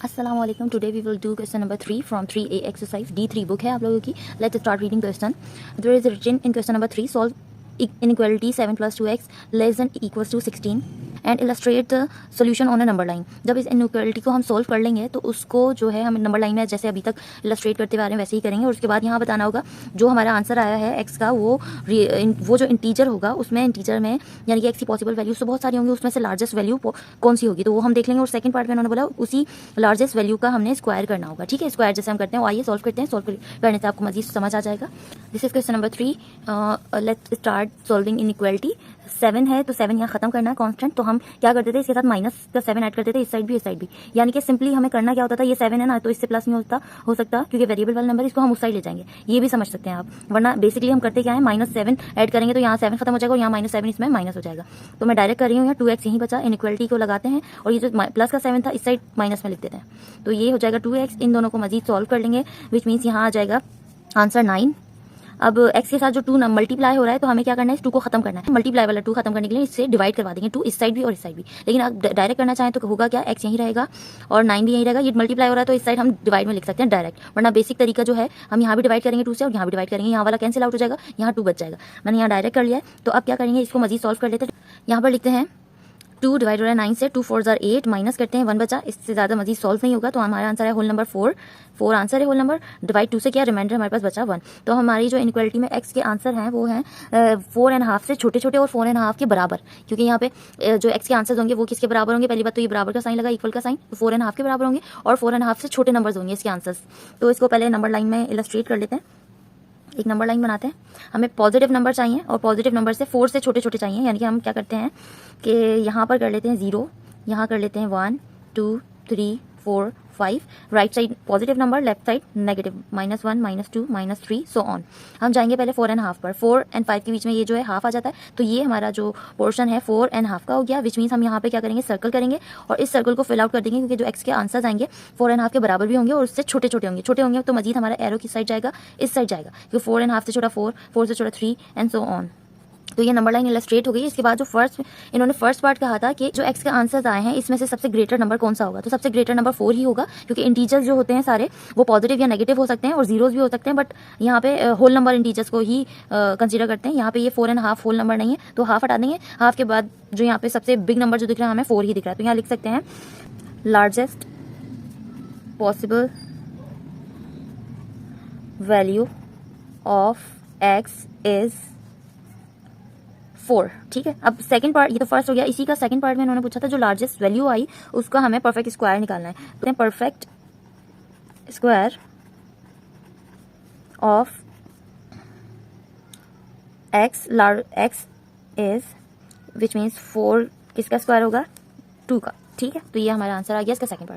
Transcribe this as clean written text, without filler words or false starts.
अस्सलाम वालेकुम। Today we will do question number 3 from 3A exercise D3 book है आप लोगों की। Let's start reading question. There is written in question number 3 solve inequality 7 + 2x less than equals to 16 and illustrate the solution on a number line. जब इस inequality को हम solve कर लेंगे तो उसको जो है हम नंबर लाइन में जैसे अभी तक इलस्ट्रेट करते हुए आ रहे हैं वैसे ही करेंगे। और उसके बाद यहाँ बताना होगा जो हमारा आंसर आया है एक्स का वो जो इंटीजर होगा उसमें इंटीजर में यानी कि एक्स की पॉसिबल वैल्यूज तो बहुत सारी होंगी, उसमें से लार्जेस्ट वैल्यू कौन सी होगी तो वो हम देख लेंगे। और सेकंड पार्ट में उन्होंने बोला उसी लार्जेस्ट वैल्यू का हमने स्क्वायर करना होगा। ठीक है, स्क्वायर जैसे हम करते हैं आइए सॉल्व करते हैं। सॉल्व करने से आपको मजीद समझ आ जाएगा। This is question number 3। Let's start solving inequality. 7 है तो 7 यहाँ खत्म करना है कांस्टेंट, तो हम क्या करते थे इसके साथ माइनस का 7 ऐड करते थे, इस साइड भी इस साइड भी। यानी कि सिंपली हमें करना क्या होता था, ये 7 है ना तो इससे प्लस नहीं हो सकता क्योंकि वेरिएबल वाला नंबर, इसको हम उस साइड ले जाएंगे। ये भी समझ सकते हैं आप, वरना बेसिकली हम करते क्या है -7 ऐड करेंगे तो यहाँ 7 खत्म हो जाएगा और यहाँ -7 इसमें माइनस हो जाएगा। तो मैं डायरेक्ट कर रही हूँ, यहाँ 2x यहीं बचा, इनइक्वालिटी को लगाते हैं और ये जो प्लस का 7 था इस साइड माइनस में लिख देते हैं। तो ये हो जाएगा 2x। इन दोनों को मजीद सॉल्व कर लेंगे विच मीन्स यहाँ आ जाएगा आंसर 9। अब x के साथ जो 2 मल्टीप्लाई हो रहा है तो हमें क्या करना है, इस 2 को खत्म करना है। मल्टीप्लाई वाला 2 खत्म करने के लिए इससे डिवाइड करवा देंगे, 2 इस साइड भी और इस साइड भी। लेकिन आप डायरेक्ट करना चाहें तो होगा क्या, x यहीं रहेगा और 9 भी यहीं रहेगा। ये मल्टीप्लाई हो रहा है तो इस साइड हम डिवाइड में लिख सकते हैं डायरेक्ट, वरना बेसिक तरीका जो है हम यहाँ भी डिवाइड करेंगे 2 से और यहाँ भी डिवाइड करेंगे, यहाँ वाला कैंसिल आउट हो जाएगा, यहाँ 2 बच जाएगा। मैंने यहाँ डायरेक्ट कर लिया है। तो अब क्या करेंगे, इसको मजीद सॉल्व कर लेते हैं। यहाँ पर लिखते हैं 2 डिवाइड हो रहा है 9 से, 2 4 जार 8 माइनस करते हैं 1 बचा, इससे ज्यादा मजीद सॉल्व नहीं होगा। तो हमारा आंसर है होल नंबर 4 आंसर है होल नंबर। डिवाइड 2 से क्या, रिमाइंडर हमारे पास बचा 1। तो हमारी जो इनइक्वालिटी में एक्स के आंसर हैं वो हैं 4.5 से छोटे छोटे और 4.5 के बराबर, क्योंकि यहाँ पे जो एक्स के आंसर होंगे वो किसके बराबर होंगे, पहली बात तो ये बराबर का साइन लगा, इक्वल का साइन, तो 4.5 के बराबर होंगे और 4.5 से छोटे नंबर्स होंगे इसके आंसर्स। तो इसको पहले नंबर लाइन में इलस्ट्रेट कर लेते हैं, एक नंबर लाइन बनाते हैं। हमें पॉजिटिव नंबर चाहिए और पॉजिटिव नंबर से 4 से छोटे छोटे चाहिए, यानी कि हम क्या करते हैं कि यहाँ पर कर लेते हैं 0, यहाँ कर लेते हैं 1 2 3 4 5, right side positive number, left side negative, -1 -2 -3 so on. हम जाएंगे पहले 4.5 पर, 4 और 5 के बीच में ये जो है हाफ आ जाता है, तो ये हमारा जो पोर्शन है 4.5 का हो गया। विच मीन्स हम यहाँ पे क्या करेंगे, सर्कल करेंगे और इस सर्कल को फिल आउट कर देंगे, क्योंकि जो एक्स के आंसर्स आएंगे 4.5 के बराबर भी होंगे और उससे छोटे छोटे होंगे। छोटे होंगे तो मजीद हमारा एरो किस साइड जाएगा, इस साइड जाएगा, क्योंकि 4.5 से छोटा 4, 4 से छोटा 3 एंड सो ऑन। तो ये नंबर लाइन इलस्ट्रेट हो गई। इसके बाद जो इन्होंने फर्स्ट पार्ट कहा था कि जो एक्स के आंसर्स आए हैं इसमें से सबसे ग्रेटर नंबर कौन सा होगा, तो सबसे ग्रेटर नंबर 4 ही होगा, क्योंकि इंटीजर्स जो होते हैं सारे वो पॉजिटिव या नेगेटिव हो सकते हैं और जीरोस भी हो सकते हैं, बट यहाँ पे होल नंबर इंटीजर्स को ही कंसीडर करते हैं। यहाँ पे ये 4.5 होल नंबर नहीं है तो हाफ हटा देंगे। हाफ के बाद जो यहाँ पे सबसे बिग नंबर जो दिख रहा है हमें 4 ही दिख रहा है, तो यहाँ लिख सकते हैं largest possible value of x is 4। ठीक है, अब सेकंड पार्ट, ये तो फर्स्ट हो गया, इसी का सेकंड पार्ट में उन्होंने पूछा था जो लार्जेस्ट वैल्यू आई उसका हमें परफेक्ट स्क्वायर निकालना है। तो perfect square of x is which means 4 किसका स्क्वायर होगा, 2 का। ठीक है, तो ये हमारा आंसर आ गया इसका सेकंड पार्ट।